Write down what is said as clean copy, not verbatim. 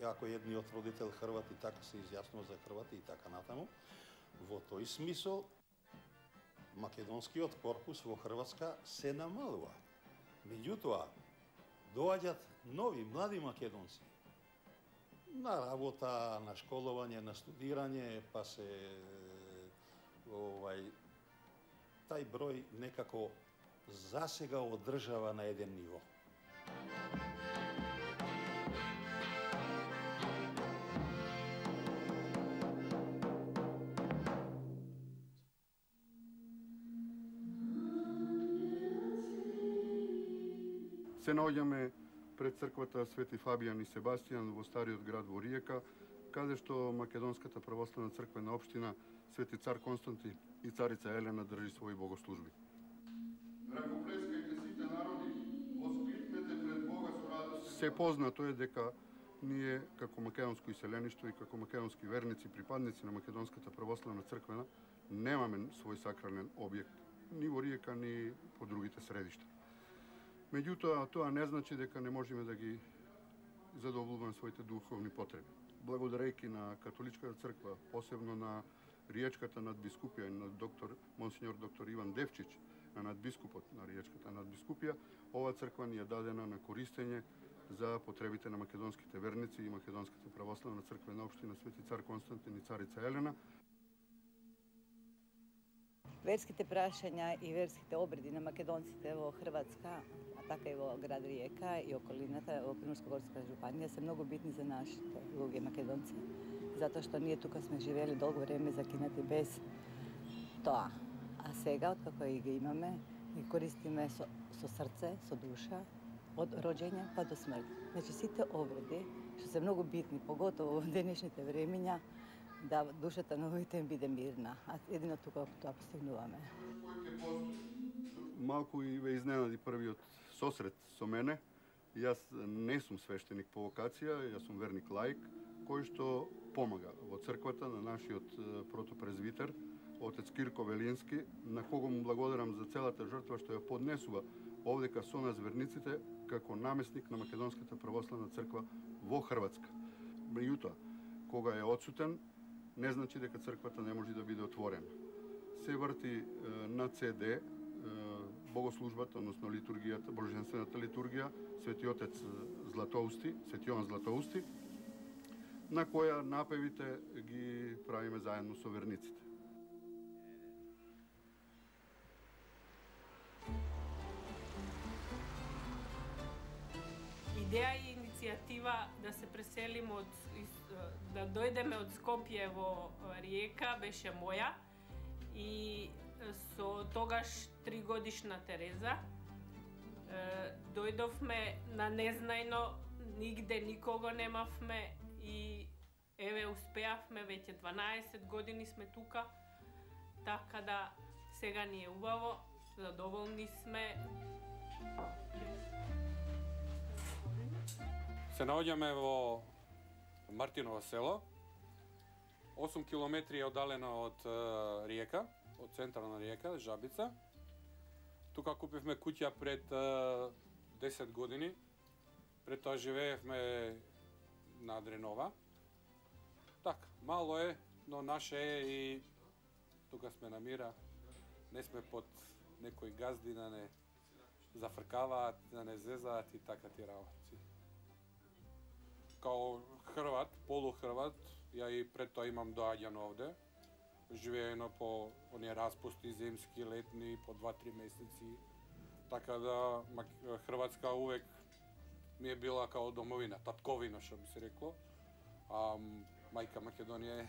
ако едниот родител Хрват и така се изјаснува за Хрвати и така натаму, во тој смисол македонскиот корпус во Хрватска се намалува. Меѓутоа, доаѓаат нови, млади македонци на работа, на школување, на студирање, па се тај број некако засега одржава на еден ниво. Се наоѓаме пред црквата Свети Фабијан и Себастијан во стариот град во Риека, каде што Македонската православна црквена општина Свети цар Константин и царица Елена држи своји богослужби. Ракоплескајте сите народи, воскрикнете пред Бога со радост. Се познато е дека ние како македонско иселеништво и како македонски верници, припадници на Македонската православна црквена, немаме свој сакрален објект ни во Риека, ни по другите средишта. Меѓутоа, тоа не значи дека не можеме да ги задоволуваме своите духовни потреби. Благодарејќи на католичката црква, посебно на Риечката надбискупија и на монсеньор доктор Иван Девчич, на надбискупот на Риечката надбискупија, ова црква ни е дадена на користење за потребите на македонските верници и Македонската православна црквена општина Свети цар Константин и царица Елена. Верските прашања и верските обреди на македонците во Хрватска, а така и во град Риека и околината во Приморско-горска жупанија се многу битни за нашите луѓе македонци, затоа што ние тука сме живеели долго време закинати без тоа. А сега, откако и ги имаме, ги користиме со срце, со душа, од роѓење па до смрт. Значи сите обреди што се многу битни, поготово во денешните времиња, да душата на луѓето им биде мирна, а едино тука тоа постигнуваме. Малку и ве изненади првиот сосрет со мене. Јас не сум свештеник по вокација, јас сум верник лаик, кој што помага во црквата на нашиот протопрезвитер, отец Кирко Велински, на кого му благодарам за целата жртва што ја поднесува овдека со нас верниците како намесник на Македонската православна црква во Хрватска. Меѓутоа, кога е отсутен, не значи дека црквата не може да биде отворена. Се врти на CD богослужбата, односно литургијата, божествената литургија, Свети Отец Златоусти, Свети Јован Златоусти, на која напевите ги правиме заедно со верниците. Идеја и иницијатива да се преселиме да дојдеме од Скопје во Риека беше моја и со тогаш 3-годишна Тереза дојдовме на незнајно, нигде никого немавме и еве успеавме, веќе 12 години сме тука, така да сега ни е убаво, задоволни сме. Се наоѓаме во Мартиново село, 8 километри оддалено од Риека, од центарна Риека, Жабица. Тука купивме куќа пред 10 години. Пред тоа живеевме на Дренова. Така, мало е, но наше е и тука сме на мира. Не сме под некои газди да не зафркаваат, да не зезаат и така ти работи. Као Хрват, полухрват, ја и пред тоа имам доаѓано овде. Живеено по оние распусти земски, летни, по 2-3 месеци. Така да Хрватска увек ми е била као домовина, татковина, што би се рекло. А мајка Македонија е